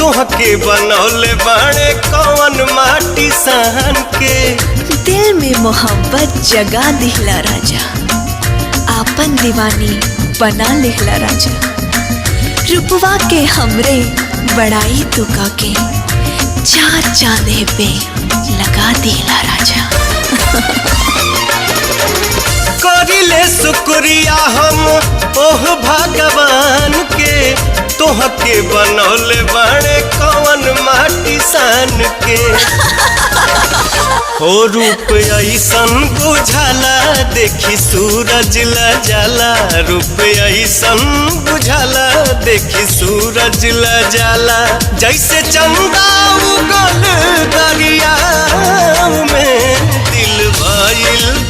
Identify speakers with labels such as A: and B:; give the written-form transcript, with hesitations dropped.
A: तोहके बनौले बाड़े कौन माटी सान के।
B: दिल में मोहब्बत जगा दिहला राजा, आपन दीवानी बना लिहला राजा। रुपवा के हमरे बड़ाई तो के चार चांदे पे लगा दिहला राजा।
A: करिले शुक्रिया हम ओह भगवान के, तोहके बनौले बाड़े कौन माटी सान के। हो रूप ऐसन बुझाला देखी सूरज ला जाला, रूप ऐसन बुझाला देखी सूरज ला जाला। जैसे चंदा उगल दरिया में दिल भइल